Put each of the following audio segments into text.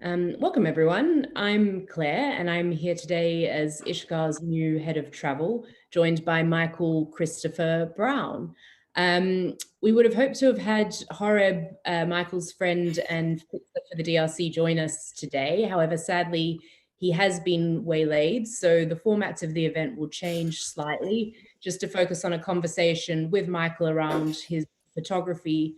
Welcome, everyone. I'm Claire, and I'm here today as ISHKAR's new head of travel, joined by Michael Christopher Brown. We would have hoped to have had Horeb, Michael's friend and fixer for the DRC, join us today. However, sadly, he has been waylaid, so the format of the event will change slightly, just to focus on a conversation with Michael around his photography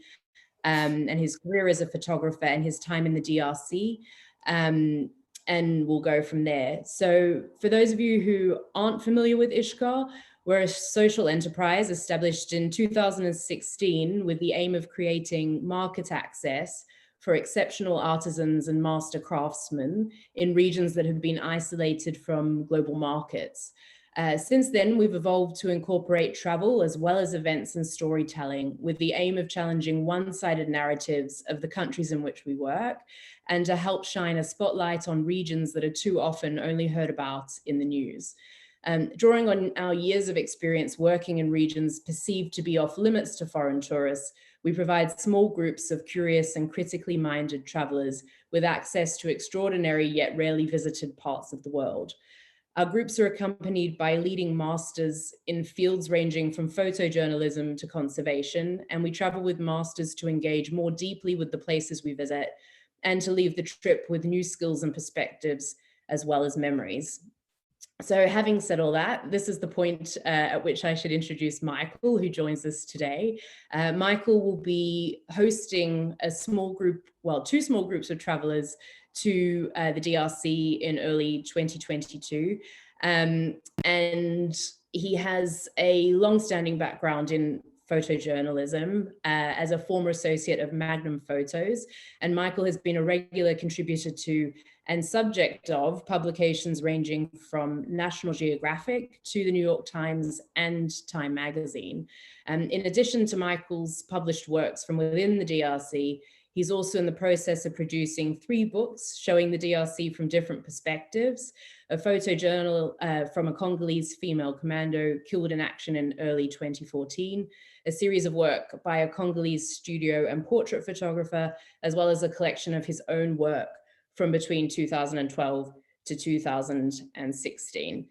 and his career as a photographer and his time in the DRC. And we'll go from there. So for those of you who aren't familiar with ISHKAR, we're a social enterprise established in 2016 with the aim of creating market access for exceptional artisans and master craftsmen in regions that have been isolated from global markets. Since then, we've evolved to incorporate travel as well as events and storytelling with the aim of challenging one-sided narratives of the countries in which we work and to help shine a spotlight on regions that are too often only heard about in the news. Drawing on our years of experience working in regions perceived to be off limits to foreign tourists, we provide small groups of curious and critically minded travelers with access to extraordinary yet rarely visited parts of the world. Our groups are accompanied by leading masters in fields ranging from photojournalism to conservation, and we travel with masters to engage more deeply with the places we visit and to leave the trip with new skills and perspectives as well as memories. So having said all that, this is the point at which I should introduce Michael, who joins us today. Michael will be hosting a small group, well, two small groups of travelers to the DRC in early 2022. And he has a long-standing background in photojournalism as a former associate of Magnum Photos. And Michael has been a regular contributor to and subject of publications ranging from National Geographic to the New York Times and Time magazine. In addition to Michael's published works from within the DRC, he's also in the process of producing 3 books showing the DRC from different perspectives, a photojournal from a Congolese female commando killed in action in early 2014, a series of work by a Congolese studio and portrait photographer, as well as a collection of his own work from between 2012 to 2016.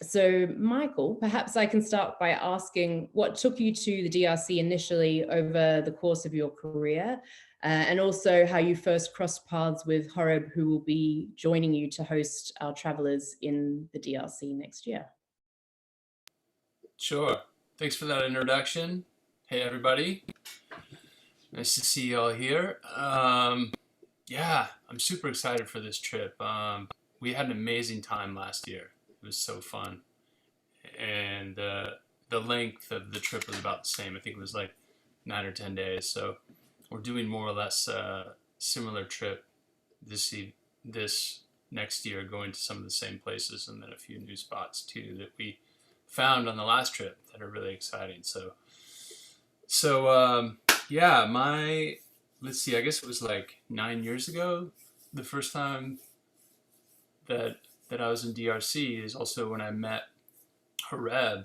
So Michael, perhaps I can start by asking what took you to the DRC initially over the course of your career, and also how you first crossed paths with Horeb, who will be joining you to host our travelers in the DRC next year. Sure. Thanks for that introduction. Hey, everybody. Nice to see you all here. Yeah, I'm super excited for this trip. We had an amazing time last year. It was so fun. And the length of the trip was about the same. I think it was like 9 or 10 days. So we're doing more or less a similar trip this next year, going to some of the same places and then a few new spots too that we found on the last trip that are really exciting. Yeah, let's see, I guess it was like 9 years ago. The first time that I was in DRC is also when I met Horeb,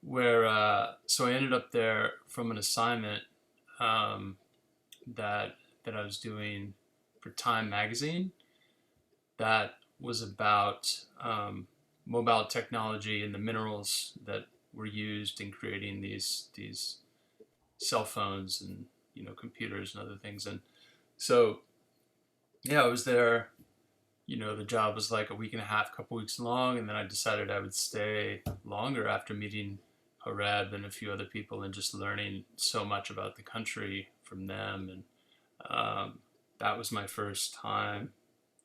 where so I ended up there from an assignment that I was doing for Time magazine that was about mobile technology and the minerals that were used in creating these cell phones and computers and other things. And so yeah, I was there. The job was like a week and a half, couple weeks long, and then I decided I would stay longer after meeting Horeb and a few other people and just learning so much about the country from them. And that was my first time.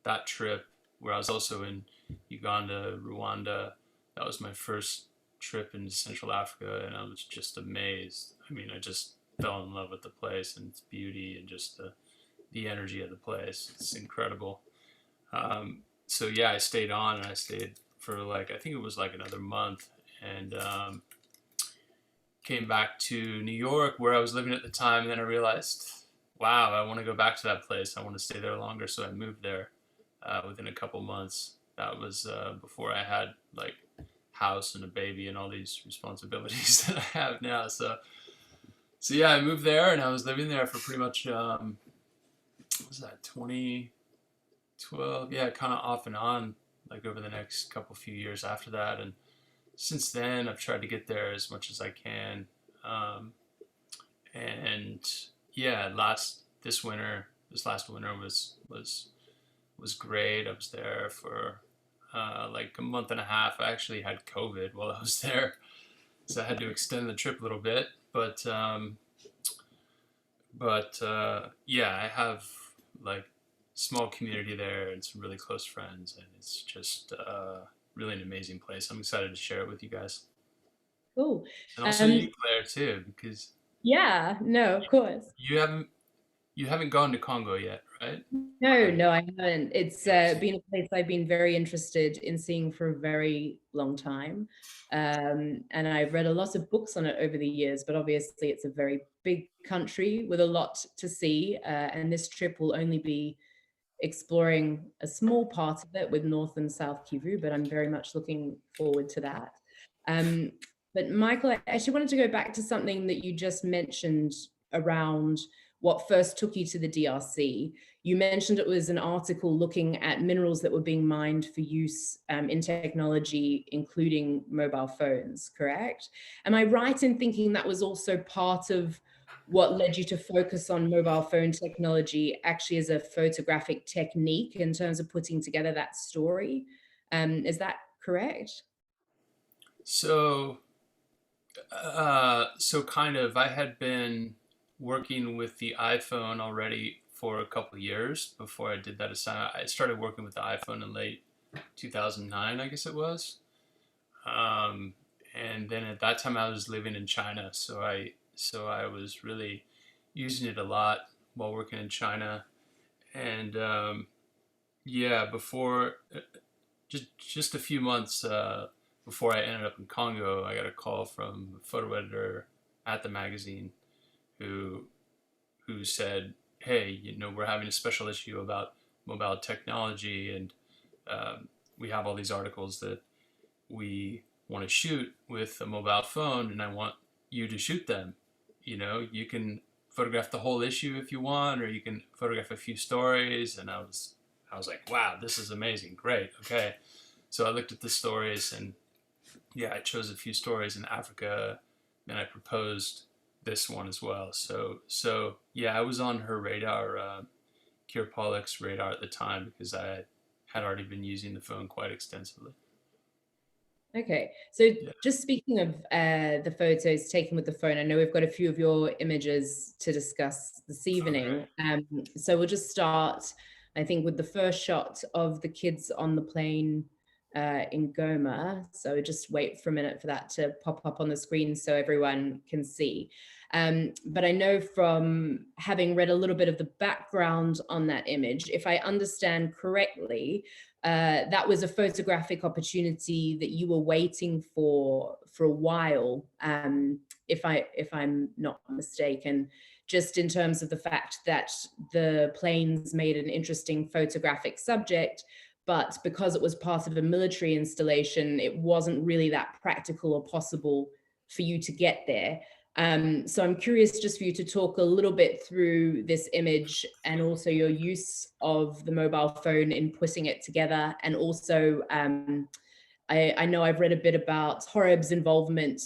That trip, where I was also in Uganda, Rwanda, that was my first trip into Central Africa, and I was just amazed. I mean, I just fell in love with the place and its beauty and just the energy of the place. It's incredible. So yeah, I stayed on, and I stayed for I think it was like another month, and came back to New York where I was living at the time. And then I realized, wow, I want to go back to that place. I want to stay there longer. So I moved there within a couple months. That was before I had house and a baby and all these responsibilities that I have now. So yeah, I moved there, and I was living there for pretty much what was that, 20 12, yeah, kind of off and on, like over the next couple few years after that. And since then, I've tried to get there as much as I can. Um, and yeah, this last winter was great. I was there for like a month and a half. I actually had COVID while I was there, so I had to extend the trip a little bit. But yeah, I have like small community there and some really close friends, and it's just really an amazing place. I'm excited to share it with you guys, Cool. and also Um, you, Claire, too, because yeah, no, of course. you haven't you haven't gone to Congo yet, right? Or No, have you? no, I haven't. It's Yes. been a place I've been very interested in seeing for a very long time. And I've read a lot of books on it over the years, but obviously it's a very big country with a lot to see. And this trip will only be exploring a small part of it with North and South Kivu, but I'm very much looking forward to that. Um, but Michael, I actually wanted to go back to something that you just mentioned around what first took you to the DRC. You mentioned it was an article looking at minerals that were being mined for use in technology, including mobile phones, correct? Am I right in thinking that was also part of what led you to focus on mobile phone technology actually as a photographic technique in terms of putting together that story? Is that correct? So so kind of, I had been working with the iPhone already for a couple of years before I did that assignment. I started working with the iPhone in late 2009, I guess it was. Um, and then at that time I was living in China, so I was really using it a lot while working in China. And yeah, before just a few months before I ended up in Congo, I got a call from a photo editor at the magazine who said, "Hey, we're having a special issue about mobile technology, and we have all these articles that we want to shoot with a mobile phone, and I want you to shoot them. You can photograph the whole issue if you want, or you can photograph a few stories." And I was like, "Wow, this is amazing! Great, okay." So I looked at the stories, and yeah, I chose a few stories in Africa, and I proposed this one as well. So yeah, I was on her radar, Kier Pollock's radar at the time, because I had already been using the phone quite extensively. Okay, so Yeah. just speaking of the photos taken with the phone, I know we've got a few of your images to discuss this Okay. evening. So we'll just start, I think, with the first shot of the kids on the plane in Goma. So just wait for a minute for that to pop up on the screen so everyone can see. But I know from having read a little bit of the background on that image, if I understand correctly, that was a photographic opportunity that you were waiting for a while, if I'm not mistaken. Just in terms of the fact that the planes made an interesting photographic subject, but because it was part of a military installation, it wasn't really that practical or possible for you to get there. So I'm curious just for you to talk a little bit through this image and also your use of the mobile phone in putting it together. And also, I know I've read a bit about Horeb's involvement,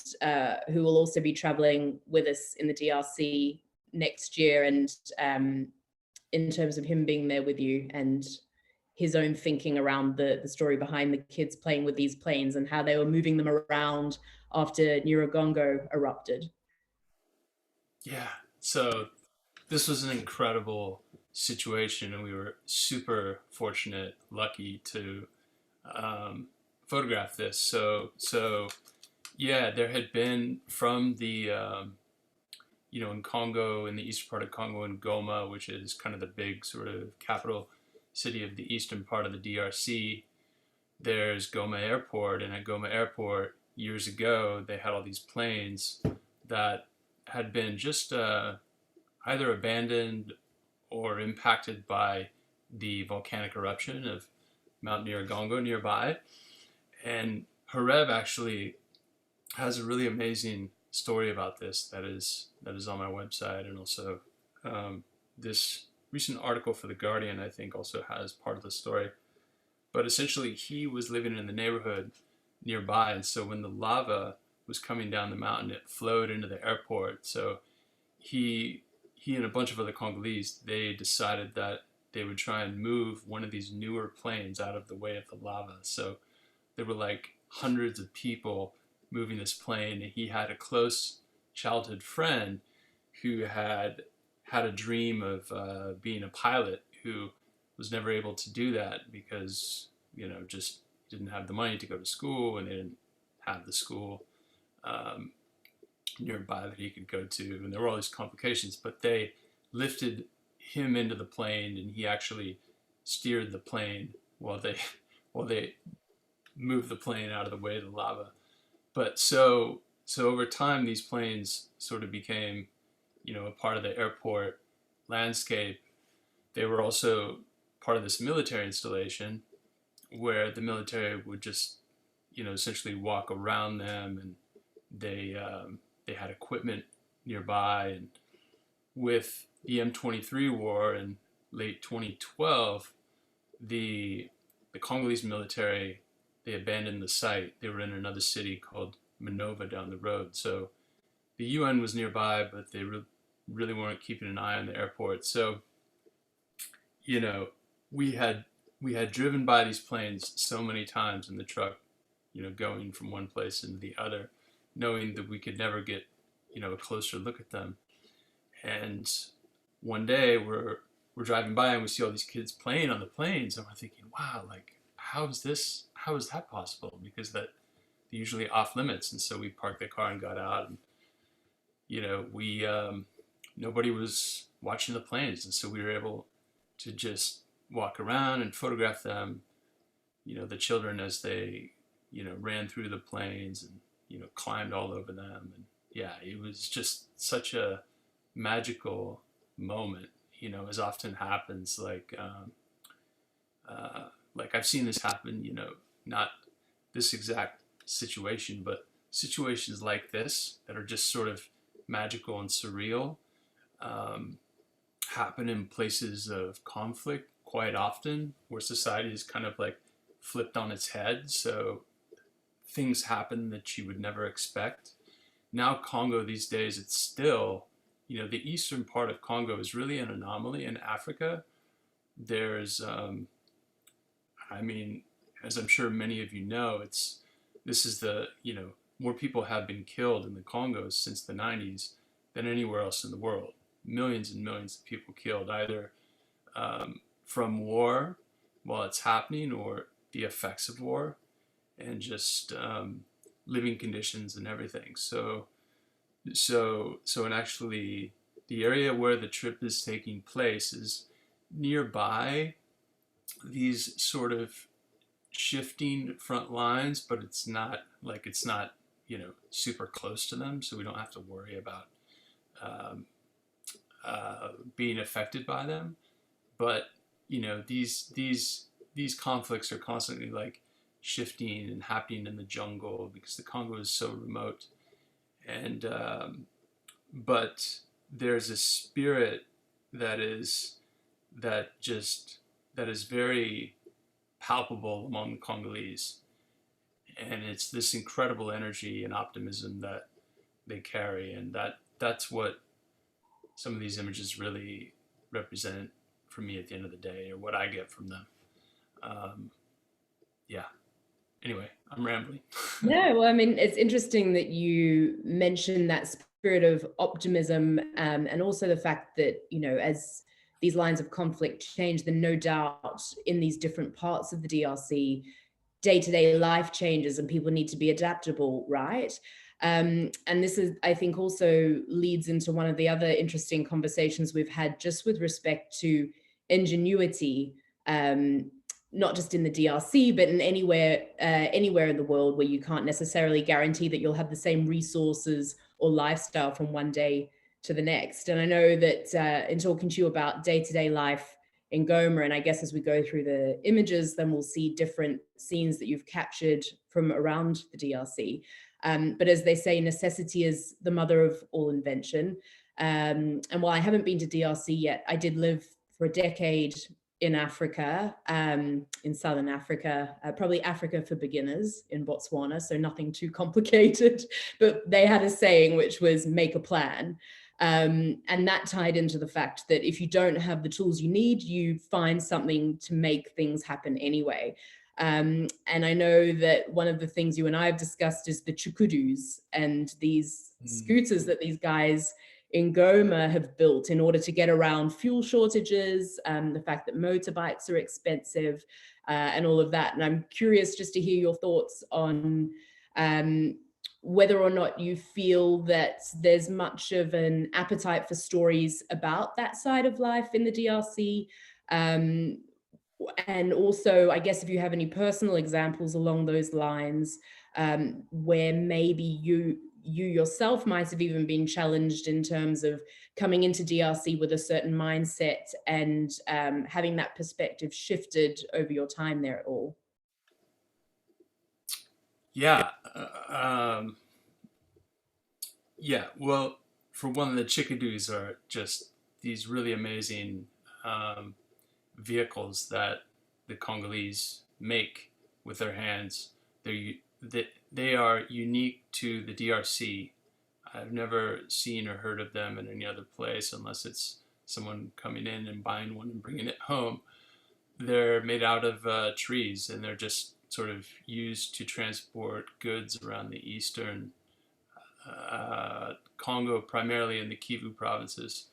who will also be traveling with us in the DRC next year. And in terms of him being there with you and his own thinking around the story behind the kids playing with these planes and how they were moving them around after Nyiragongo erupted. Yeah. So this was an incredible situation, and we were super fortunate, lucky to um, photograph this. So yeah, there had been from the in Congo, in the eastern part of Congo, in Goma, which is kind of the big sort of capital city of the eastern part of the DRC. There's Goma Airport, and at Goma Airport years ago, they had all these planes that had been just either abandoned or impacted by the volcanic eruption of Mount Nyiragongo nearby. And Horeb actually has a really amazing story about this that is on my website, and also this recent article for The Guardian, I think, also has part of the story. But essentially, he was living in the neighborhood nearby, and so when the lava was coming down the mountain, it flowed into the airport. So he he and a bunch of other Congolese, they decided that they would try and move one of these newer planes out of the way of the lava. So there were like hundreds of people moving this plane, and he had a close childhood friend who had a dream of being a pilot, who was never able to do that because just didn't have the money to go to school, and they didn't have the school um, nearby that he could go to, and there were all these complications. But they lifted him into the plane, and he actually steered the plane while they moved the plane out of the way of the lava. But so over time, these planes sort of became a part of the airport landscape. They were also part of this military installation where the military would just essentially walk around them, and they had equipment nearby. And with the M23 war in late 2012, the Congolese military, they abandoned the site. They were in another city called Minova down the road. So the UN was nearby, but they really weren't keeping an eye on the airport. So you know we had driven by these planes so many times in the truck, going from one place into the other, knowing that we could never get a closer look at them. And one day we're driving by and we see all these kids playing on the planes, and we're thinking, wow, like how is that possible? Because they're usually off limits. And so we parked the car and got out, and we nobody was watching the planes, and so we were able to just walk around and photograph them, the children as they ran through the planes and climbed all over them. And yeah, it was just such a magical moment, as often happens. Like I've seen this happen, not this exact situation, but situations like this that are just sort of magical and surreal, um, happen in places of conflict quite often, where society is kind of like flipped on its head. So things happen that you would never expect. Now, Congo these days, it's still, the eastern part of Congo is really an anomaly in Africa. There's, I mean, as I'm sure many of you know, this is more people have been killed in the Congo since the 90s than anywhere else in the world. Millions and millions of people killed, either from war while it's happening, or the effects of war, and just living conditions and everything. And actually, the area where the trip is taking place is nearby these sort of shifting front lines, but it's not super close to them, so we don't have to worry about um, being affected by them. But these conflicts are constantly like shifting and happening in the jungle because the Congo is so remote. And but there's a spirit that is that just that is very palpable among the Congolese, and it's this incredible energy and optimism that they carry, and that's what some of these images really represent for me at the end of the day, or what I get from them. Um, yeah. Anyway, I'm rambling. Yeah, well, I mean, it's interesting that you mentioned that spirit of optimism, and also the fact that, as these lines of conflict change, then no doubt in these different parts of the DRC, day-to-day life changes and people need to be adaptable, right? And this is, I think, also leads into one of the other interesting conversations we've had just with respect to ingenuity, not just in the DRC, but in anywhere in the world where you can't necessarily guarantee that you'll have the same resources or lifestyle from one day to the next. And I know that in talking to you about day-to-day life in Goma, and I guess as we go through the images, then we'll see different scenes that you've captured from around the DRC. But as they say, necessity is the mother of all invention. And while I haven't been to DRC yet, I did live for a decade in Africa, in Southern Africa, probably Africa for beginners in Botswana, so nothing too complicated. But they had a saying which was make a plan. And that tied into the fact that if you don't have the tools you need, you find something to make things happen anyway. And I know that one of the things you and I have discussed is the chukudus and these scooters that these guys in Goma have built in order to get around fuel shortages, the fact that motorbikes are expensive, and all of that. And I'm curious just to hear your thoughts on whether or not you feel that there's much of an appetite for stories about that side of life in the DRC. And also, I guess if you have any personal examples along those lines, where maybe you yourself might have even been challenged in terms of coming into DRC with a certain mindset and having that perspective shifted over your time there at all. Yeah. Yeah. Well, for one, the chickadoos are just these really amazing vehicles that the Congolese make with their hands. They are unique to the DRC. I've never seen or heard of them in any other place unless it's someone coming in and buying one and bringing it home. They're made out of trees, and they're just sort of used to transport goods around the eastern Congo, primarily in the Kivu provinces.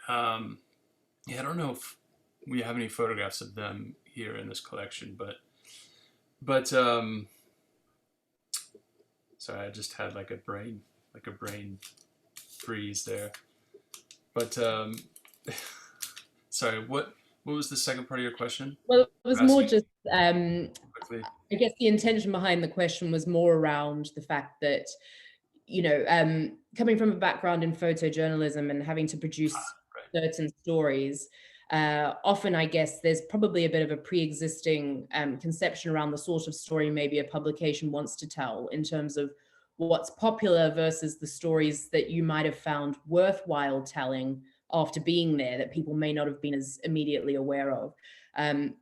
Yeah, I don't know if we have any photographs of them here in this collection, but sorry, I just had like a brain freeze there. But sorry, what was the second part of your question? Well, it was more just, Quickly. I guess the intention behind the question was more around the fact that, you know, coming from a background in photojournalism and having to produce certain stories, often I guess there's probably a bit of a pre-existing conception around the sort of story maybe a publication wants to tell in terms of what's popular versus the stories that you might have found worthwhile telling after being there that people may not have been as immediately aware of.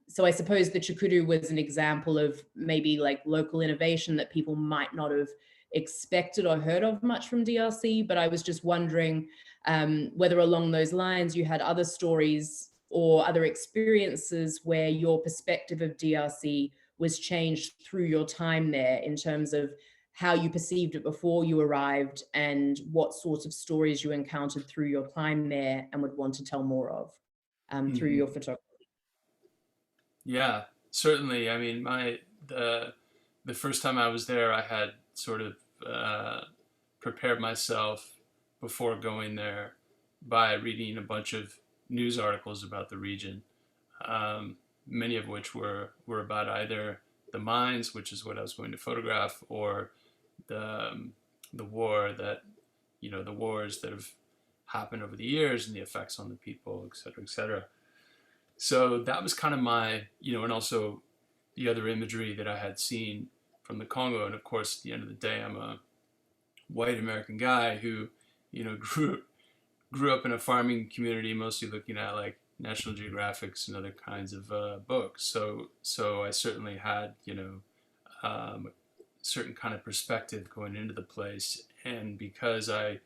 So I suppose the Chikudu was an example of maybe like local innovation that people might not have expected or heard of much from DRC, but I was just wondering whether along those lines you had other stories or other experiences where your perspective of DRC was changed through your time there in terms of how you perceived it before you arrived and what sorts of stories you encountered through your time there and would want to tell more of through your photography. Yeah, certainly. I mean, the first time I was there, I had sort of prepared myself before going there by reading a bunch of news articles about the region, many of which were about either the mines, which is what I was going to photograph, or the war that, you know, the wars that have happened over the years and the effects on the people, et cetera, et cetera. So that was kind of my, you know, and also the other imagery that I had seen from the Congo. And of course, at the end of the day, I'm a white American guy who, you know, grew up in a farming community, mostly looking at like National Geographics and other kinds of books. So I certainly had, you know, a certain kind of perspective going into the place. And because I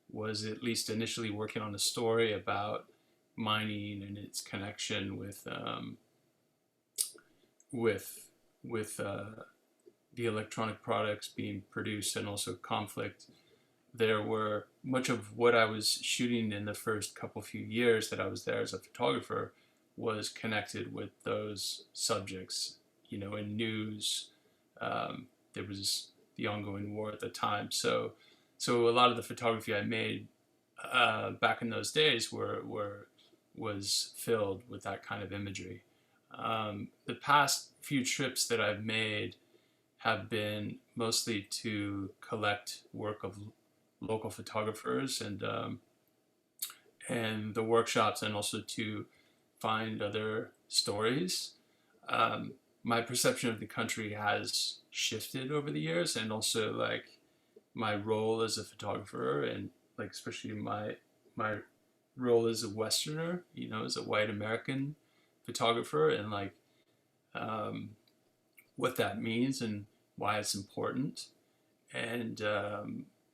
was at least initially working on a story about mining and its connection with the electronic products being produced and also conflict, there were much of what I was shooting in the first few years that I was there as a photographer was connected with those subjects, you know, in news. There was the ongoing war at the time. So a lot of the photography I made back in those days was filled with that kind of imagery. The past few trips that I've made have been mostly to collect work of local photographers and the workshops, and also to find other stories. My perception of the country has shifted over the years, and also like my role as a photographer, and like especially my role as a Westerner, as a white American photographer, and like um, what that means and why it's important. And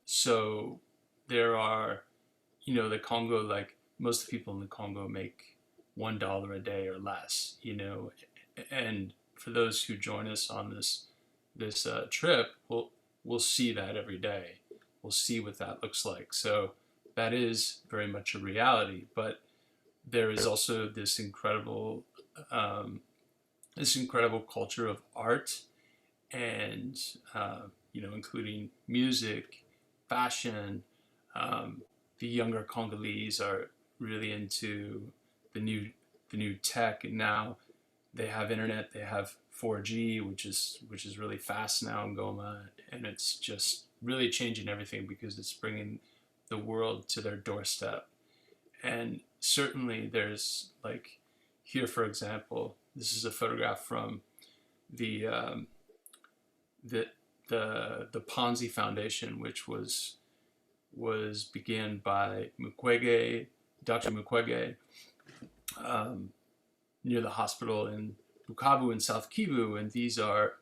so there are, the Congo, like most people in the Congo make $1 a day or less, and for those who join us on this trip, we'll see that every day. We'll see what that looks like. So that is very much a reality, but there is also um, this incredible culture of art and including music, fashion. Um, the younger Congolese are really into the new the new tech, and now they have internet. They have 4G, which is really fast now in Goma, and it's just really changing everything because it's bringing the world to their doorstep. And certainly, there's like here, for example, this is a photograph from the the the Ponzi Foundation, which was began by Mukwege, Dr. Mukwege, um, near the hospital in Bukavu in South Kivu, and these are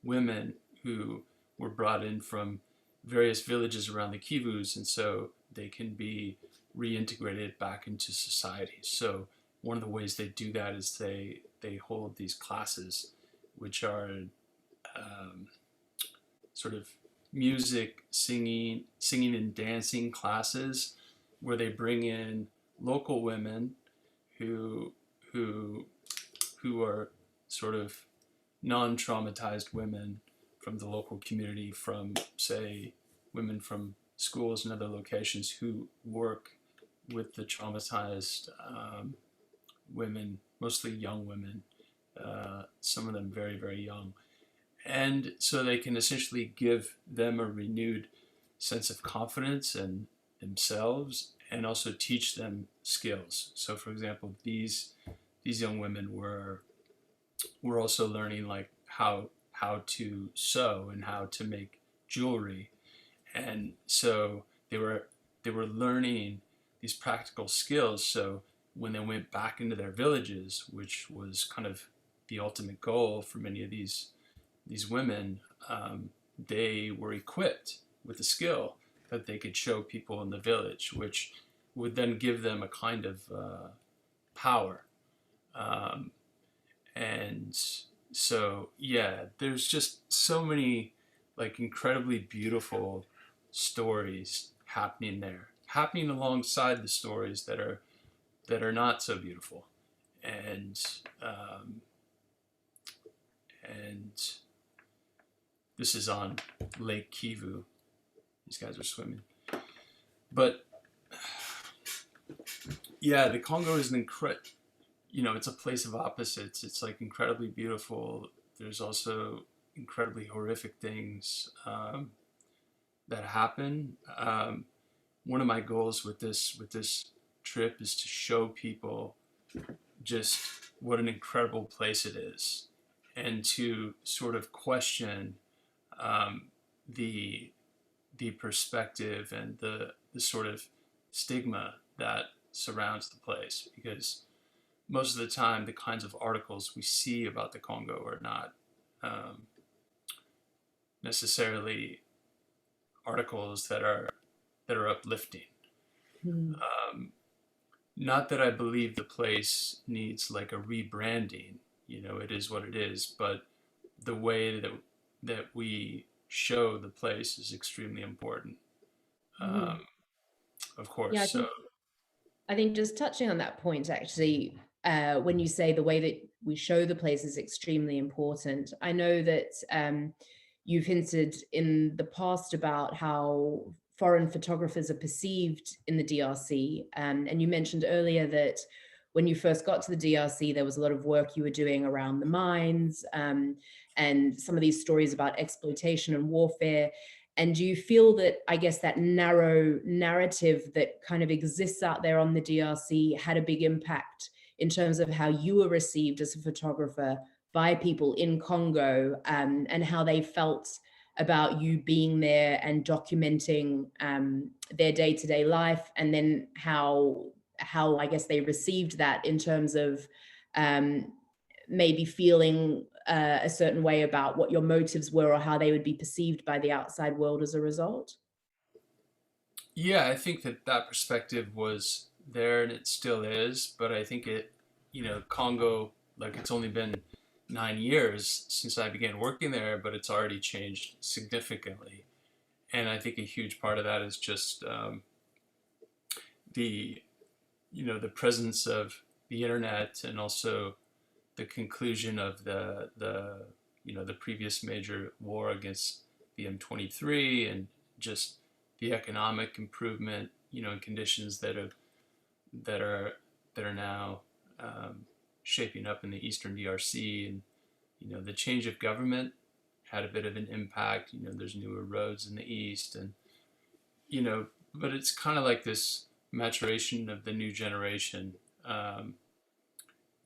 women who were brought in from various villages around the Kivus, and so they can be reintegrated back into society. So one of the ways they do that is they hold these classes, which are um, sort of music, singing and dancing classes, where they bring in local women who who who are sort of non-traumatized women from the local community, from say women from schools and other locations who work with the traumatized women, mostly young women, some of them very, very young. And so they can essentially give them a renewed sense of confidence in themselves and also teach them skills. So, for example, these young women were also learning like how to sew and how to make jewelry, and so they were learning these practical skills. So when they went back into their villages, which was kind of the ultimate goal for many of these women, they were equipped with a skill that they could show people in the village, which would then give them a kind of power. Um, and so, yeah, there's just so many like incredibly beautiful stories happening there, happening alongside the stories that are not so beautiful, and um, and this is on Lake Kivu. These guys are swimming. But yeah, the Congo is it's a place of opposites. It's like incredibly beautiful. There's also incredibly horrific things that happen. One of my goals with this trip is to show people just what an incredible place it is, and to sort of question um, the the perspective and the sort of stigma that surrounds the place, because most of the time the kinds of articles we see about the Congo are not um, necessarily articles that are uplifting. Hmm. Um, Not that I believe the place needs like a rebranding. It is what it is, but the way that we show the place is extremely important. Hmm. Um, of Yeah, course. I So think I think just touching on that point, actually, when you say the way that we show the place is extremely important, I know that you've hinted in the past about how foreign photographers are perceived in the DRC. And you mentioned earlier that when you first got to the DRC, there was a lot of work you were doing around the mines, and some of these stories about exploitation and warfare. And do you feel that, I guess, that narrow narrative that kind of exists out there on the DRC had a big impact in terms of how you were received as a photographer by people in Congo, and how they felt about you being there and documenting their day-to-day life, and then how I guess they received that in terms of um, maybe feeling a certain way about what your motives were or how they would be perceived by the outside world as a result? Yeah, I think that that perspective was there and it still is, but I think it, Congo, like it's only been 9 years since I began working there, but it's already changed significantly. And I think a huge part of that is just the, the presence of the internet, and also the conclusion of the previous major war against the M23, and just the economic improvement, in conditions that are that are now shaping up in the Eastern DRC. And the change of government had a bit of an impact. There's newer roads in the east, and you know, but it's kind of like this maturation of the new generation, um,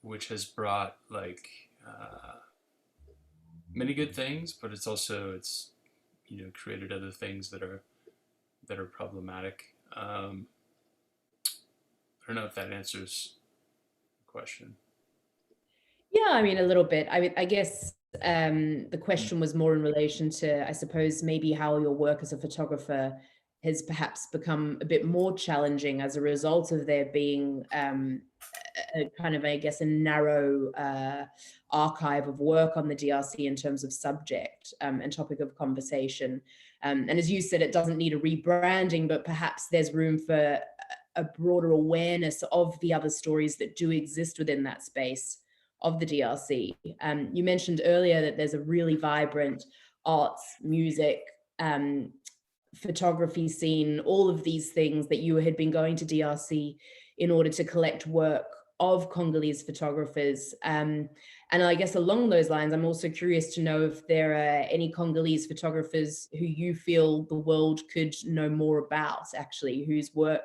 which has brought like many good things, but it's created other things that are problematic. I don't know if that answers the question. Yeah, I mean, a little bit. I guess the question was more in relation to, I suppose, maybe how your work as a photographer has perhaps become a bit more challenging as a result of there being a kind of, I guess, a narrow archive of work on the DRC in terms of subject and topic of conversation. And as you said, it doesn't need a rebranding, but perhaps there's room for a broader awareness of the other stories that do exist within that space of the DRC. You mentioned earlier that there's a really vibrant arts, music, photography scene, all of these things that you had been going to DRC in order to collect work of Congolese photographers. And I guess along those lines, I'm also curious to know if there are any Congolese photographers who you feel the world could know more about, actually, whose work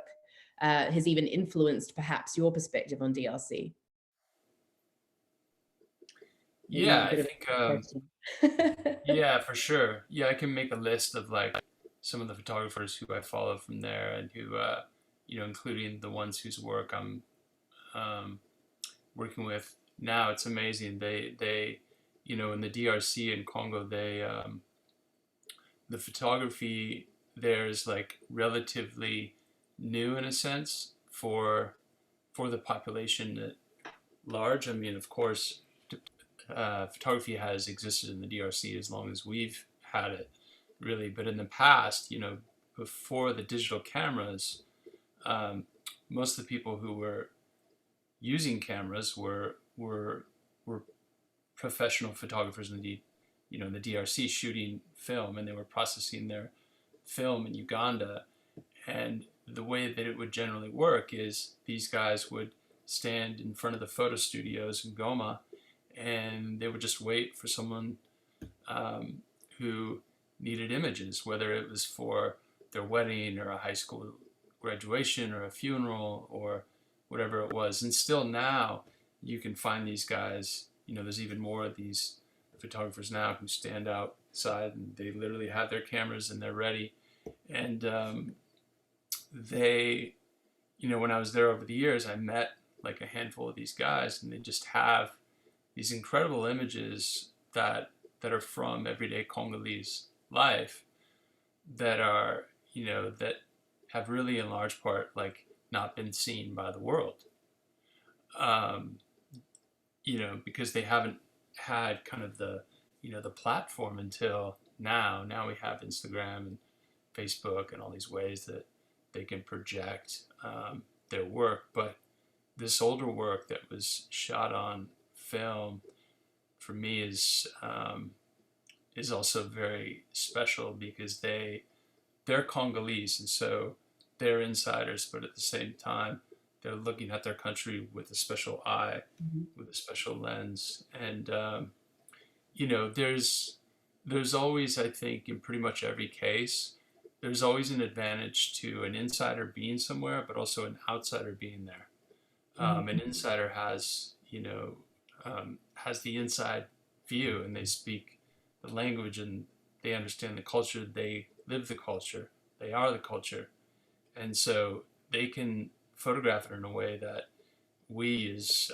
has even influenced perhaps your perspective on DRC. Maybe a Yeah, I bit of think a question. yeah, for sure. Yeah, I can make a list of like some of the photographers who I follow from there, and who including the ones whose work I'm um, working with now. It's amazing. They in the DRC and Congo, the photography there is like relatively new in a sense for the population at large. I mean, of course, photography has existed in the DRC as long as we've had it, really. But in the past, before the digital cameras, um, most of the people who were using cameras were professional photographers in the DRC, shooting film, and they were processing their film in Uganda. And the way that it would generally work is these guys would stand in front of the photo studios in Goma, and they would just wait for someone um, who needed images, whether it was for their wedding or a high school graduation or a funeral or whatever it was. And still now, you can find these guys. There's even more of these photographers now who stand outside and they literally have their cameras and they're ready. And they, when I was there over the years, I met like a handful of these guys, and they just have these incredible images that are from everyday Congolese life, that are that have really in large part like not been seen by the world, um, because they haven't had kind of the platform until now. Now we have Instagram and Facebook and all these ways that they can project their work. But this older work that was shot on film, for me, is also very special, because they're Congolese, and so they're insiders, but at the same time they're looking at their country with a special eye, Mhm. with a special lens. And there's always, I think, in pretty much every case, there's always an advantage to an insider being somewhere, but also an outsider being there. An insider has the inside view, and they speak the language, and they understand the culture, they live the culture, they are the culture, and so they can photograph it in a way that we as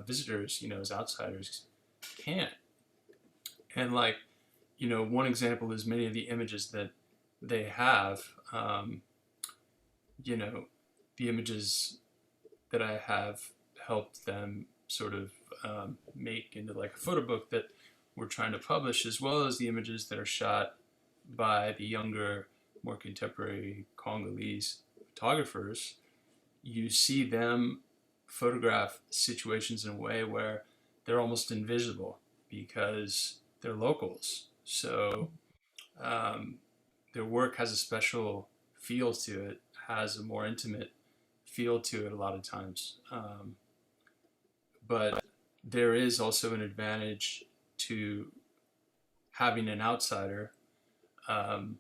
visitors, as outsiders, can't. And like, one example is many of the images that they have. You know, the images that I have helped them sort of make into like a photo book that we're trying to publish, as well as the images that are shot by the younger, more contemporary Congolese photographers. You see them photograph situations in a way where they're almost invisible because they're locals. So um, their work has a special feel to it, has a more intimate feel to it a lot of times. But there is also an advantage to having an outsider um,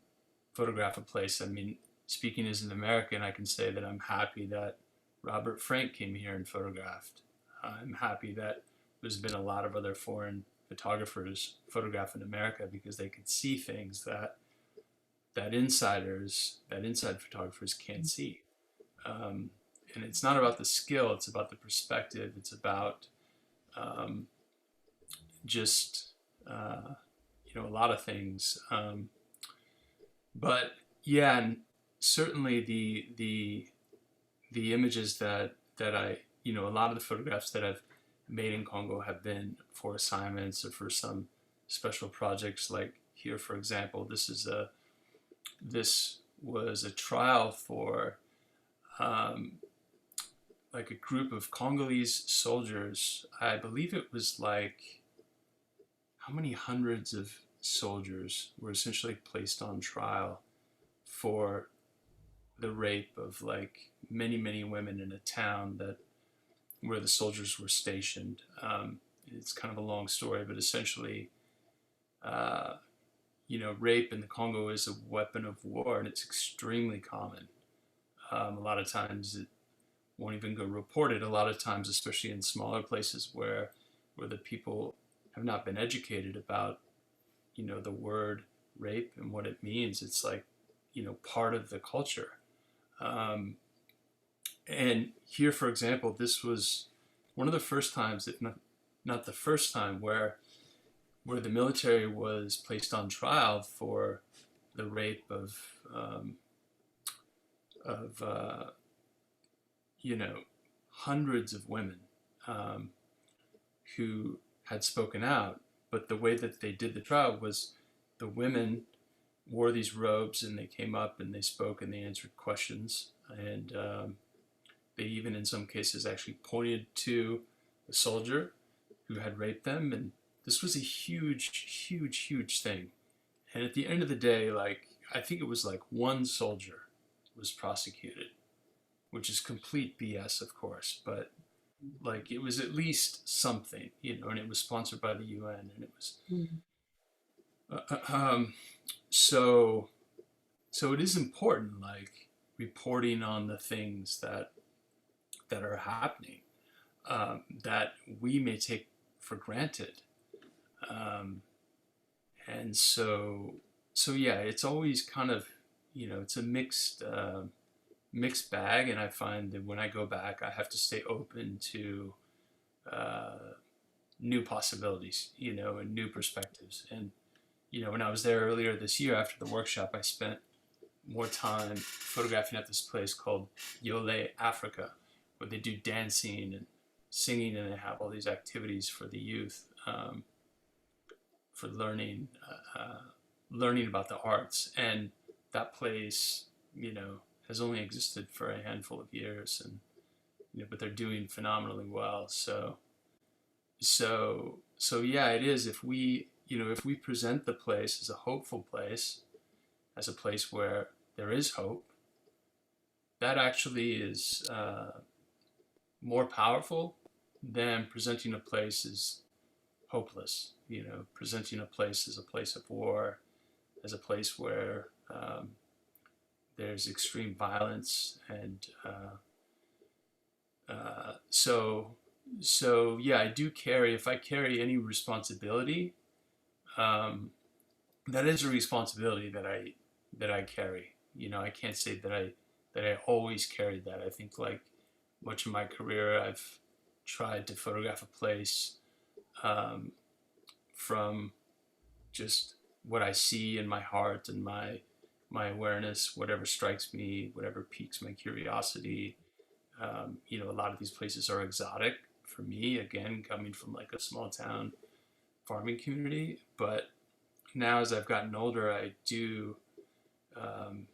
photograph a place. I mean, speaking as an American, I can say that I'm happy that Robert Frank came here and photographed. I'm happy that there's been a lot of other foreign photographers photograph in America because they could see things that inside photographers can't see. Um, and it's not about the skill; it's about the perspective. It's about um, just a lot of things. But yeah, and certainly the images that I a lot of the photographs that I've made in Congo have been for assignments or for some special projects. Like here, for example, this was a trial for um, like a group of Congolese soldiers. I believe it was like how many hundreds of soldiers were essentially placed on trial for the rape of like many women in a town that where the soldiers were stationed. It's kind of a long story, but essentially, uh, rape in the Congo is a weapon of war, and it's extremely common. A lot of times it won't even go reported. A lot of times, especially in smaller places where the people have not been educated about the word rape and what it means. It's like part of the culture. Um, and here, for example, this was one of the first times, if not the first time, where the military was placed on trial for the rape of hundreds of women um, who had spoken out. But the way that they did the trial was the women wore these robes and they came up and they spoke and they answered questions. And they even, in some cases, actually pointed to the soldier who had raped them. And this was a huge thing. And at the end of the day, like, I think it was like one soldier was prosecuted, which is complete BS, of course, but like it was at least something, and it was sponsored by the UN, and it was so it is important, like reporting on the things that are happening that we may take for granted, um, and yeah, it's always kind of it's a mixed bag, and I find that when I go back, I have to stay open to new possibilities, and new perspectives. And when I was there earlier this year after the workshop, I spent more time photographing at this place called Yole Africa, where they do dancing and singing, and they have all these activities for the youth for learning about the arts. And that place, has only existed for a handful of years, and but they're doing phenomenally well. So yeah, it is. If we present the place as a hopeful place, as a place where there is hope, that actually is more powerful than presenting a place as hopeless. Presenting a place as a place of war, as a place where there's extreme violence, and so yeah, I do carry. If I carry any responsibility, um, that is a responsibility that I carry. You know, I can't say that I always carried that. I think like much of my career, I've tried to photograph a place um, from just what I see in my heart and my awareness, whatever strikes me, whatever piques my curiosity. You know, a lot of these places are exotic for me. Again, coming from like a small town farming community, but now as I've gotten older, I do. Um,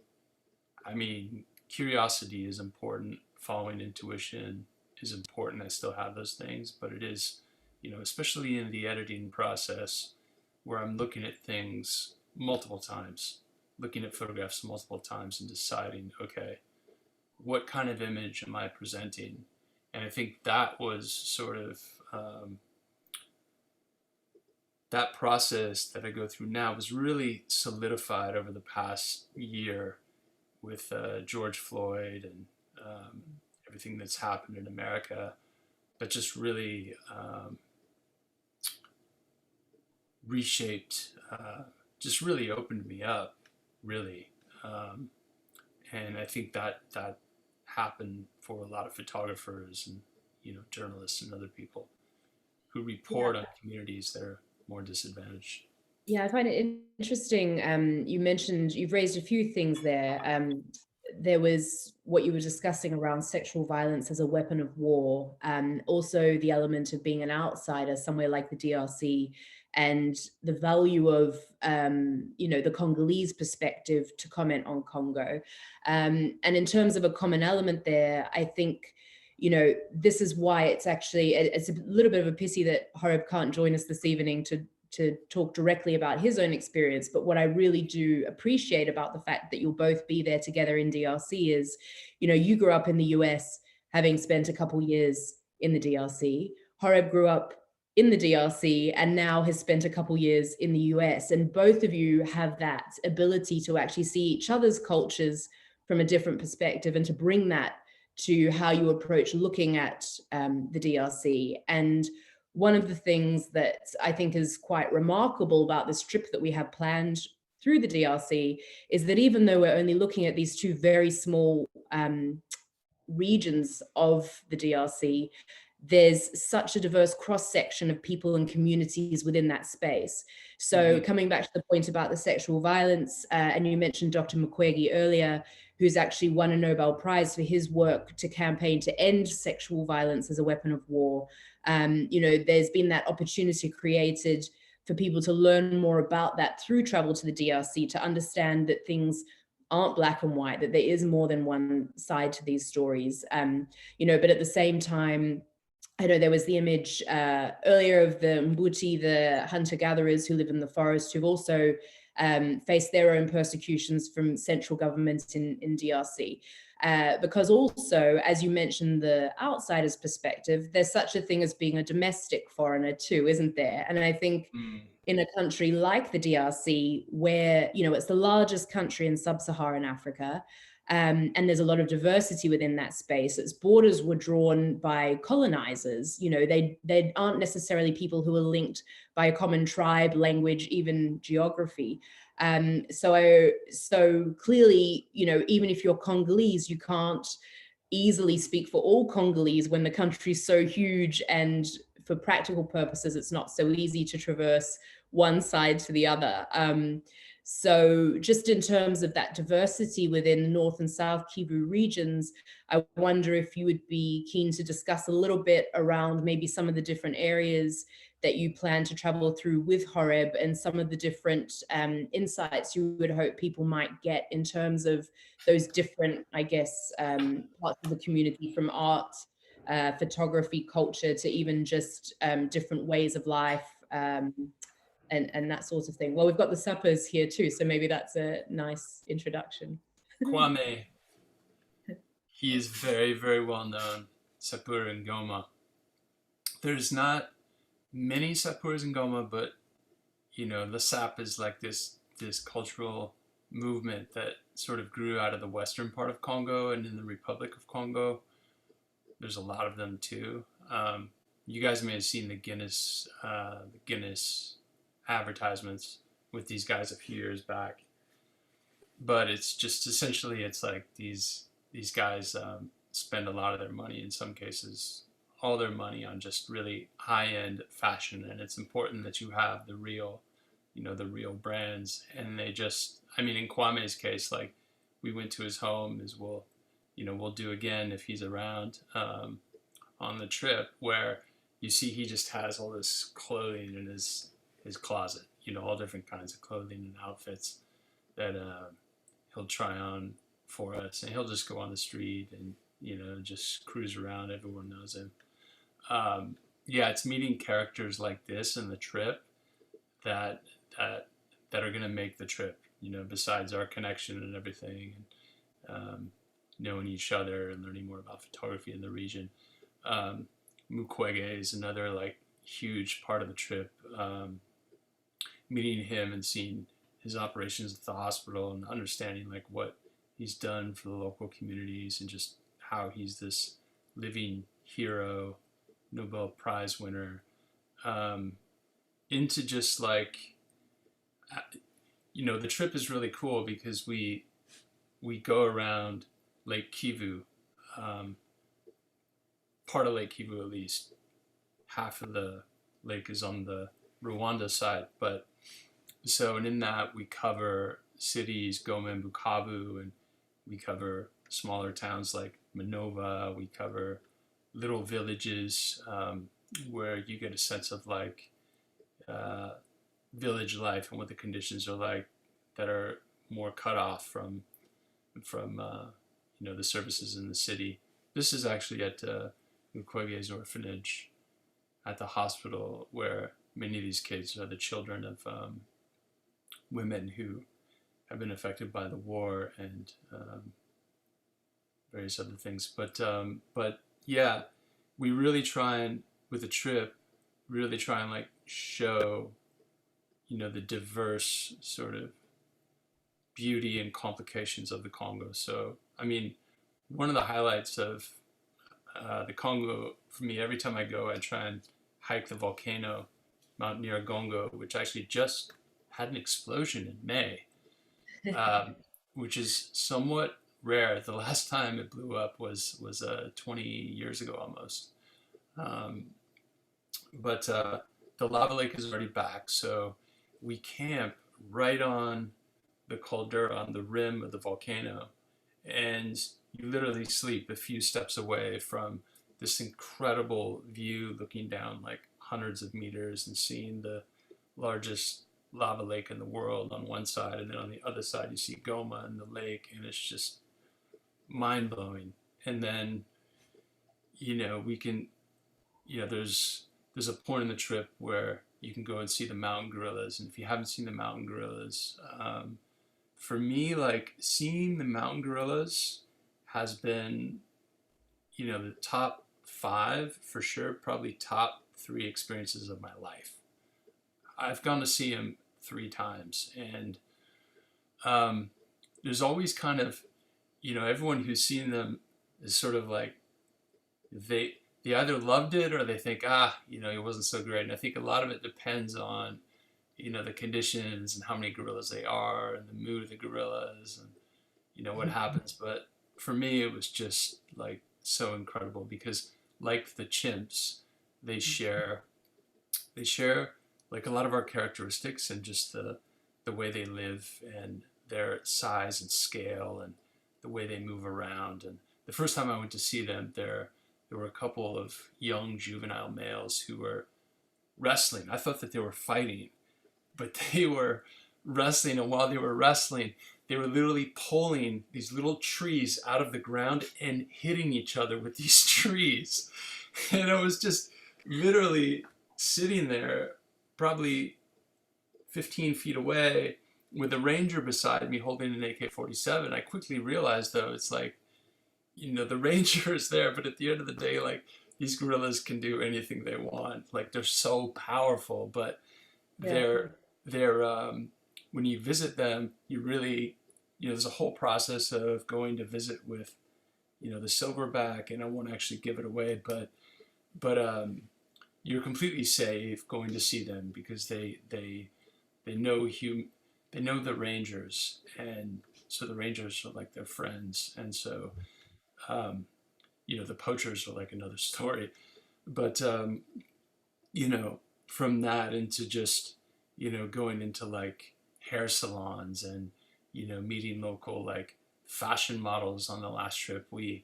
I mean, curiosity is important. Following intuition is important. I still have those things, but it is, you know, especially in the editing process where I'm looking at things multiple times, looking at photographs multiple times and deciding, okay, what kind of image am I presenting? And I think that was sort of that process that I go through now was really solidified over the past year with George Floyd and um, everything that's happened in America, that just really reshaped, just really opened me up, really. Um, and I think that happened for a lot of photographers and you know journalists and other people who Yeah. report on communities that are more disadvantaged. Yeah, I find it interesting. You mentioned you've raised a few things there. There was what you were discussing around sexual violence as a weapon of war. Also, the element of being an outsider somewhere like the DRC, and the value of the Congolese perspective to comment on Congo. And in terms of a common element there, I think. This is why it's a little bit of a pity that Horeb can't join us this evening to talk directly about his own experience. But what I really do appreciate about the fact that you'll both be there together in DRC is, you grew up in the US, having spent a couple years in the DRC. Horeb grew up in the DRC and now has spent a couple years in the US. And both of you have that ability to actually see each other's cultures from a different perspective and to bring that to how you approach looking at the DRC. And one of the things that I think is quite remarkable about this trip that we have planned through the DRC is that even though we're only looking at these two very small regions of the DRC, there's such a diverse cross section of people and communities within that space. So Mm-hmm. coming back to the point about the sexual violence, and you mentioned Dr. Mukwege earlier, who's actually won a Nobel Prize for his work to campaign to end sexual violence as a weapon of war. There's been that opportunity created for people to learn more about that through travel to the DRC, to understand that things aren't black and white, that there is more than one side to these stories. But at the same time, I know there was the image earlier of the Mbuti, the hunter-gatherers who live in the forest, who've also faced their own persecutions from central government in DRC. Because also, as you mentioned, the outsider's perspective, there's such a thing as being a domestic foreigner too, isn't there? And I think Mm. in a country like the DRC, where, it's the largest country in sub-Saharan Africa, and there's a lot of diversity within that space. Its borders were drawn by colonizers. They aren't necessarily people who are linked by a common tribe, language, even geography. So clearly, even if you're Congolese, you can't easily speak for all Congolese when the country's so huge, and for practical purposes, it's not so easy to traverse one side to the other. So just in terms of that diversity within the North and South Kivu regions, I wonder if you would be keen to discuss a little bit around maybe some of the different areas that you plan to travel through with Horeb, and some of the different insights you would hope people might get in terms of those different, I guess, parts of the community, from art, photography, culture, to even just different ways of life. And that sort of thing. Well, we've got the suppers here too, so maybe that's a nice introduction. Kwame, he is very, very well known, Sapur in Goma. There's not many Sapurs in Goma, but you know, Lasap is like this cultural movement that sort of grew out of the western part of Congo and in the Republic of Congo. There's a lot of them too. You guys may have seen the Guinness advertisements with these guys a few years back. But it's just essentially, it's like these guys spend a lot of their money, in some cases all their money, on just really high end fashion, and it's important that you have the real, the real brands. And they just, I mean, in Kwame's case, like, we went to his home, as we'll do again if he's around, on the trip, where you see he just has all this clothing in his closet, all different kinds of clothing and outfits that he'll try on for us, and he'll just go on the street and just cruise around. Everyone knows him. Yeah, it's meeting characters like this in the trip that that are going to make the trip. Besides our connection and everything, and knowing each other and learning more about photography in the region. Mukwege is another like huge part of the trip. Meeting him and seeing his operations at the hospital and understanding like what he's done for the local communities, and just how he's this living hero, Nobel Prize winner, into just like, the trip is really cool because we go around Lake Kivu, part of Lake Kivu at least. Half of the lake is on the Rwanda side, but and in that we cover cities, Goma and Bukavu, and we cover smaller towns like Minova. We cover little villages, where you get a sense of like village life and what the conditions are like, that are more cut off from the services in the city. This is actually at Mukwege's orphanage at the hospital, where many of these kids are the children of women who have been affected by the war and various other things. But yeah, we really try and, with the trip, really try and like show, the diverse sort of beauty and complications of the Congo. So, I mean, one of the highlights of the Congo for me, every time I go, I try and hike the volcano, Mount Nyiragongo, which actually just had an explosion in May, which is somewhat rare. The last time it blew up was 20 years ago almost. But the lava lake is already back, so we camp right on the caldera, on the rim of the volcano, and you literally sleep a few steps away from this incredible view, looking down like hundreds of meters and seeing the largest lava lake in the world on one side, and then on the other side you see Goma and the lake, and it's just mind-blowing. And then we can, there's a point in the trip where you can go and see the mountain gorillas, and if you haven't seen the mountain gorillas, for me, like, seeing the mountain gorillas has been, the top 5 for sure, probably top 3 experiences of my life. I've gone to see them 3 times, and there's always kind of, everyone who's seen them is sort of like, they either loved it or they think, it wasn't so great. And I think a lot of it depends on, the conditions and how many gorillas they are and the mood of the gorillas and, what happens. But for me, it was just like so incredible because, like the chimps, they share like a lot of our characteristics, and just the way they live and their size and scale and the way they move around. And the first time I went to see them, there were a couple of young juvenile males who were wrestling. I thought that they were fighting, but they were wrestling, and while they were wrestling, they were literally pulling these little trees out of the ground and hitting each other with these trees. And I was just literally sitting there, probably 15 feet away, with a ranger beside me holding an AK-47. I quickly realized, though, it's like, the ranger is there, but at the end of the day, like, these gorillas can do anything they want. Like, they're so powerful, but they're when you visit them, you really, there's a whole process of going to visit with, the silverback, and I won't actually give it away, but you're completely safe going to see them because they they know they know the rangers, and so the rangers are like their friends, and so um, the poachers are like another story. But you know, from that into just going into like hair salons and meeting local like fashion models. On the last trip, we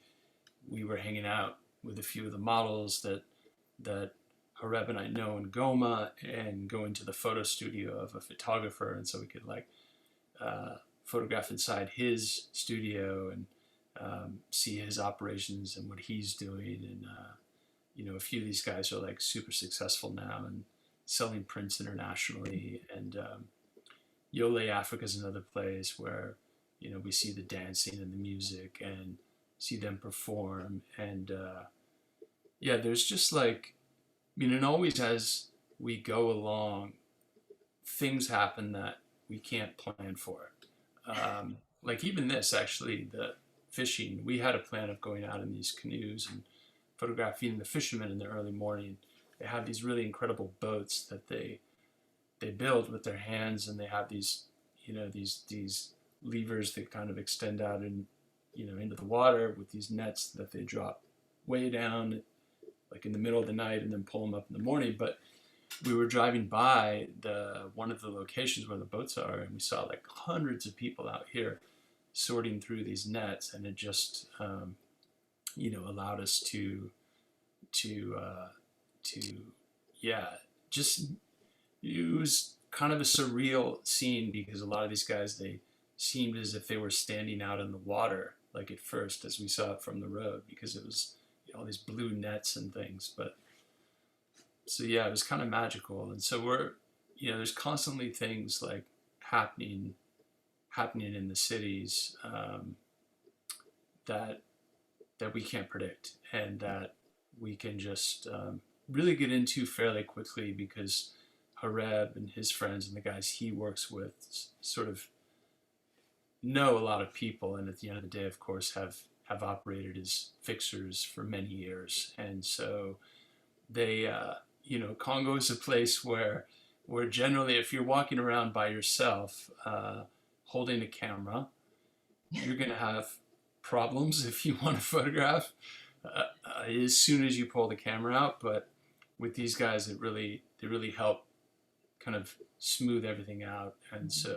were hanging out with a few of the models that Horeb and I know in Goma, and going to the photo studio of a photographer, and so we could like photograph inside his studio and see his operations and what he's doing. And a few of these guys are like super successful now and selling prints internationally. And Yole Africa is another place where we see the dancing and the music and see them perform. And yeah, there's just like, and always as we go along, things happen that we can't plan for. Like even this, actually, the fishing, we had a plan of going out in these canoes and photographing the fishermen in the early morning. They have these really incredible boats that they build with their hands, and they have these these levers that kind of extend out and into the water with these nets that they drop way down like in the middle of the night and then pull them up in the morning. But we were driving by one of the locations where the boats are, and we saw like hundreds of people out here sorting through these nets, and it just allowed us to yeah, just it was kind of a surreal scene, because a lot of these guys, they seemed as if they were standing out in the water, like at first as we saw it from the road, because it was all these blue nets and things. But so yeah, it was kind of magical. And so we're there's constantly things like happening in the cities, that we can't predict, and that we can just really get into fairly quickly, because Horeb and his friends and the guys he works with sort of know a lot of people, and at the end of the day, of course, have operated as fixers for many years. And so they Congo is a place where generally, if you're walking around by yourself holding a camera, you're going to have problems if you want to photograph as soon as you pull the camera out. But with these guys, they really help kind of smooth everything out, and so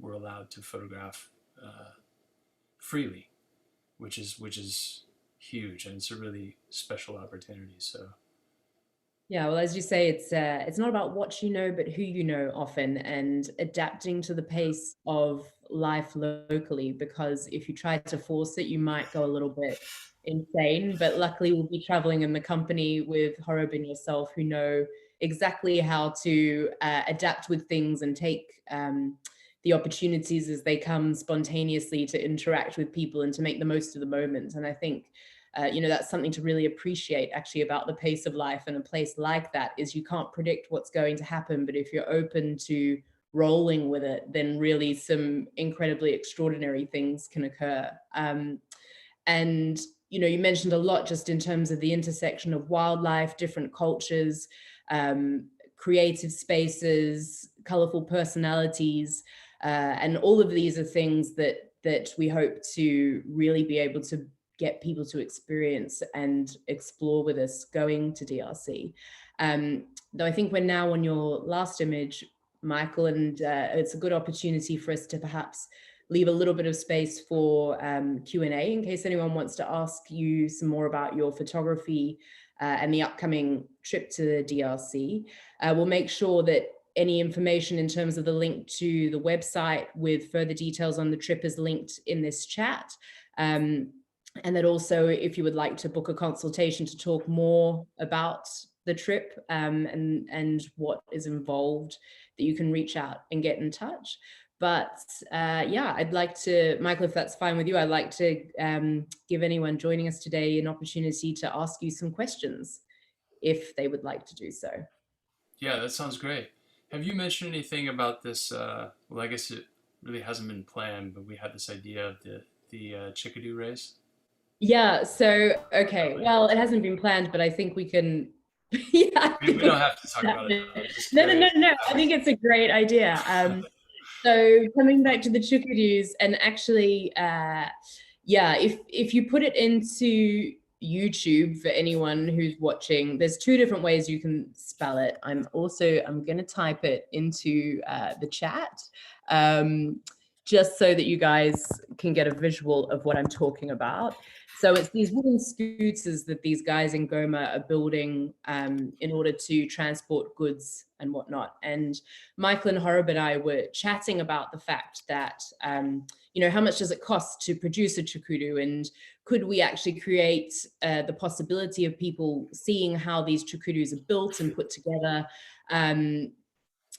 we're allowed to photograph freely, which is huge, and it's a really special opportunity. So Yeah, well, as you say, it's not about what you know, but who you know often, and adapting to the pace of life locally. Because if you try to force it, you might go a little bit insane. But luckily, we'll be traveling in the company with Horeb and yourself, who know exactly how to adapt with things and take the opportunities as they come spontaneously to interact with people and to make the most of the moment. And I think that's something to really appreciate actually about the pace of life in a place like that, is you can't predict what's going to happen, but if you're open to rolling with it, then really some incredibly extraordinary things can occur. And you mentioned a lot just in terms of the intersection of wildlife, different cultures, creative spaces, colorful personalities, and all of these are things that we hope to really be able to get people to experience and explore with us going to DRC. Though I think we're now on your last image, Michael, and it's a good opportunity for us to perhaps leave a little bit of space for Q&A in case anyone wants to ask you some more about your photography and the upcoming trip to the DRC. We'll make sure that any information in terms of the link to the website with further details on the trip is linked in this chat. And that also, if you would like to book a consultation to talk more about the trip and what is involved, that you can reach out and get in touch. But yeah, I'd like to, Michael, if that's fine with you, I'd like to give anyone joining us today an opportunity to ask you some questions if they would like to do so. yeah, that sounds great. Have you mentioned anything about this? Well, I guess it really hasn't been planned, but we had this idea of the chickadee race. Yeah, so, okay, well, it hasn't been planned, but I think we can Yeah, I We think don't have to talk about it exactly. though. I'm just No, no, no, curious. no. I think it's a great idea. So coming back to the chickadees, and actually, yeah, if you put it into YouTube for anyone who's watching, there's two different ways you can spell it. I'm going to type it into the chat, just so that you guys can get a visual of what I'm talking about. So it's these wooden scooters that these guys in Goma are building in order to transport goods and whatnot. And Michael and Horeb and I were chatting about the fact that, how much does it cost to produce a chukudu, and could we actually create the possibility of people seeing how these chukudus are built and put together, and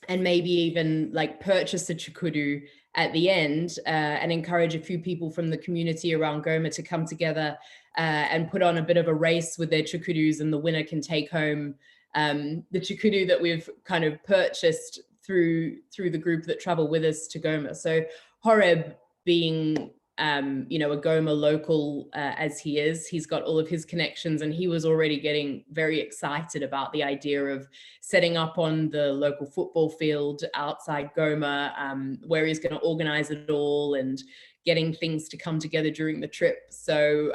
maybe even like purchase a chukudu at the end, and encourage a few people from the community around Goma to come together and put on a bit of a race with their chukudus, and the winner can take home the chukudu that we've kind of purchased through the group that travel with us to Goma. So Horeb, being a Goma local as he is, he's got all of his connections, and he was already getting very excited about the idea of setting up on the local football field outside Goma, where he's going to organize it all and getting things to come together during the trip. So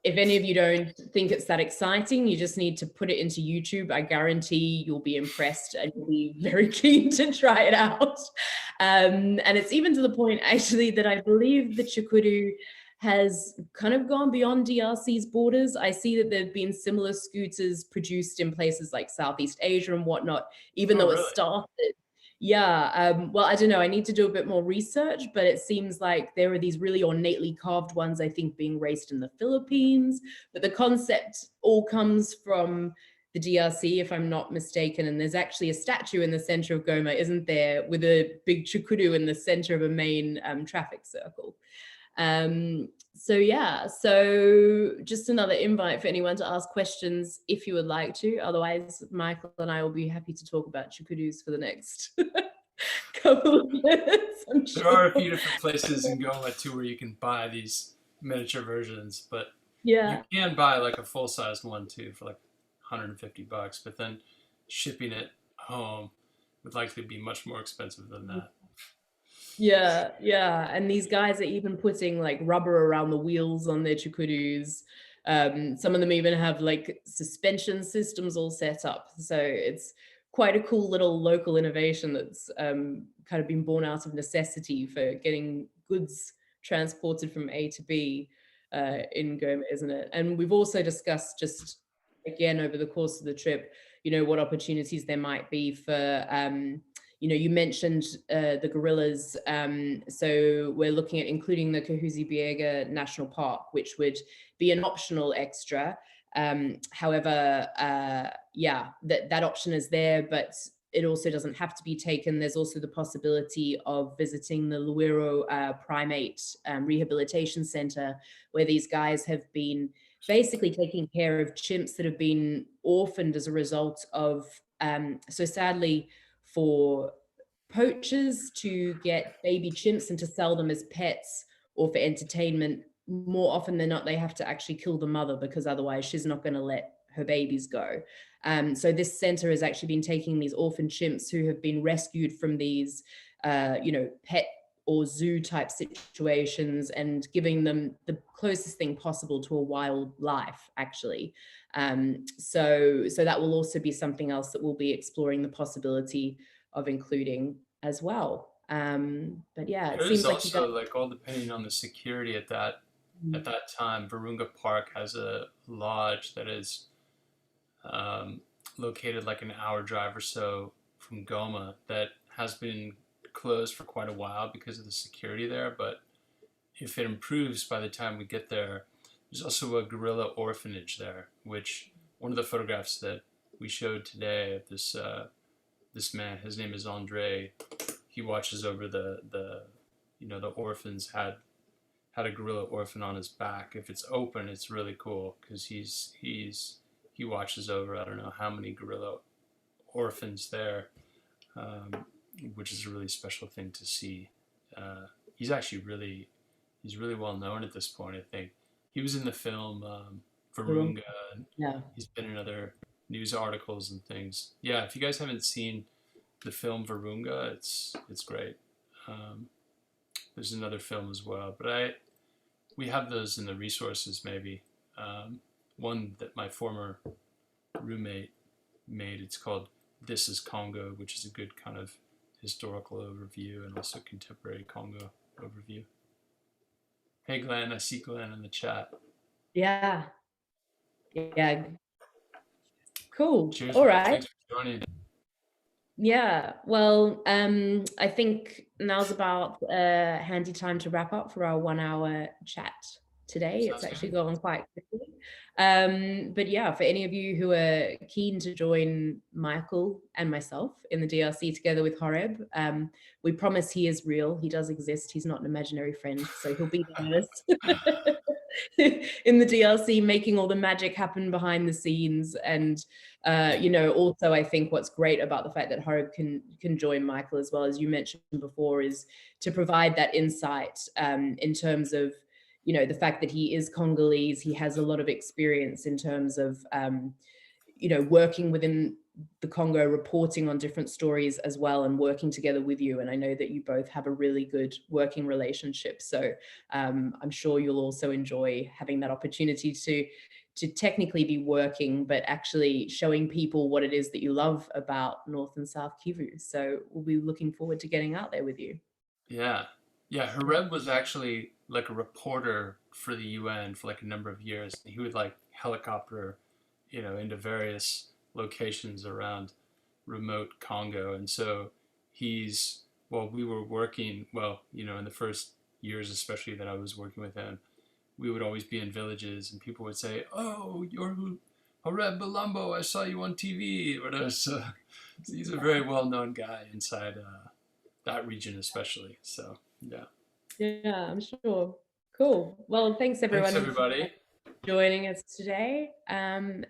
if any of you don't think it's that exciting, you just need to put it into YouTube. I guarantee you'll be impressed and you'll be very keen to try it out. And it's even to the point, actually, that I believe the Chukudu has kind of gone beyond DRC's borders. I see that there have been similar scooters produced in places like Southeast Asia and whatnot, even Oh, though it really? started. Yeah, well, I don't know. I need to do a bit more research, but it seems like there are these really ornately carved ones, I think, being raced in the Philippines. But the concept all comes from the DRC, if I'm not mistaken. And there's actually a statue in the center of Goma, isn't there, with a big chukudu in the center of a main traffic circle. So yeah, so just another invite for anyone to ask questions if you would like to. Otherwise, Michael and I will be happy to talk about chukudus for the next couple of minutes, I'm There are a sure. few different places in Goma too where you can buy these miniature versions, but you Yeah. can buy like a full sized one too for like $150, but then shipping it home would likely be much more expensive than that. Yeah, yeah. And these guys are even putting like rubber around the wheels on their chukudus. Some of them even have like suspension systems all set up. So it's quite a cool little local innovation that's kind of been born out of necessity for getting goods transported from A to B in Goma, isn't it? And we've also discussed, just again over the course of the trip, what opportunities there might be for you mentioned the gorillas. So we're looking at including the Kahuzi-Biega National Park, which would be an optional extra. However, yeah, that option is there, but it also doesn't have to be taken. There's also the possibility of visiting the Luiro Primate Rehabilitation Center, where these guys have been basically taking care of chimps that have been orphaned as a result of, so sadly, for poachers to get baby chimps and to sell them as pets or for entertainment, more often than not, they have to actually kill the mother, because otherwise she's not going to let her babies go. So this center has actually been taking these orphan chimps who have been rescued from these, pet or zoo type situations, and giving them the closest thing possible to a wild life, actually. So that will also be something else that we'll be exploring the possibility of including as well. But yeah, it There is seems like you guys. also like all depending on the security at that time. Virunga Park has a lodge that is um, located like an hour drive or so from Goma that has been closed for quite a while because of the security there. But if it improves by the time we get there, there's also a gorilla orphanage there, which one of the photographs that we showed today of this man, his name is Andre. He watches over the orphans had a gorilla orphan on his back. If it's open, it's really cool because he watches over I don't know how many gorilla orphans there, um, which is a really special thing to see. He's actually he's really well known at this point. I think he was in the film Virunga. And Yeah. he's been in other news articles and things. Yeah, if you guys haven't seen the film Virunga, it's great. Um, there's another film as well, but I we have those in the resources maybe. Um, one that my former roommate made. It's called This is Congo, which is a good kind of historical overview and also contemporary Congo overview. Hey Glenn, I see Glenn in the chat. Yeah. Yeah. Cool. Cheers, All man. right. Thanks for joining. Yeah. Well, I think now's about a handy time to wrap up for our 1 hour chat today. It's Sounds actually good. gone quite quickly. But yeah, for any of you who are keen to join Michael and myself in the DRC together with Horeb, we promise he is real. He does exist. He's not an imaginary friend. So he'll be there in the DRC, making all the magic happen behind the scenes. And also I think what's great about the fact that Horeb can join Michael, as well as you mentioned before, is to provide that insight in terms of the fact that he is Congolese. He has a lot of experience in terms of working within the Congo, reporting on different stories as well, and working together with you. And I know that you both have a really good working relationship. So I'm sure you'll also enjoy having that opportunity to technically be working, but actually showing people what it is that you love about North and South Kivu. So we'll be looking forward to getting out there with you. Yeah. Yeah, Horeb was actually like a reporter for the UN for like a number of years. He would like helicopter, into various locations around remote Congo. And so we were working, in the first years, especially that I was working with him, we would always be in villages and people would say, "Oh, you're Horeb Bulambo, I saw you on TV." Whatever. So he's a very well known guy inside that region, especially. So, yeah. Yeah, I'm sure. Cool. Well, thanks Thanks, everyone for everybody. joining us today. And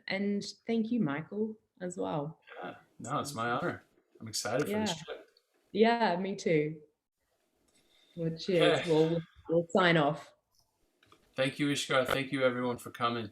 thank you, Michael, as well. Yeah, no, it's my honor. I'm excited for this Yeah. trip. Yeah, me too. Well, cheers. Okay. Well, we'll sign off. Thank you, ISHKAR. Thank you, everyone, for coming.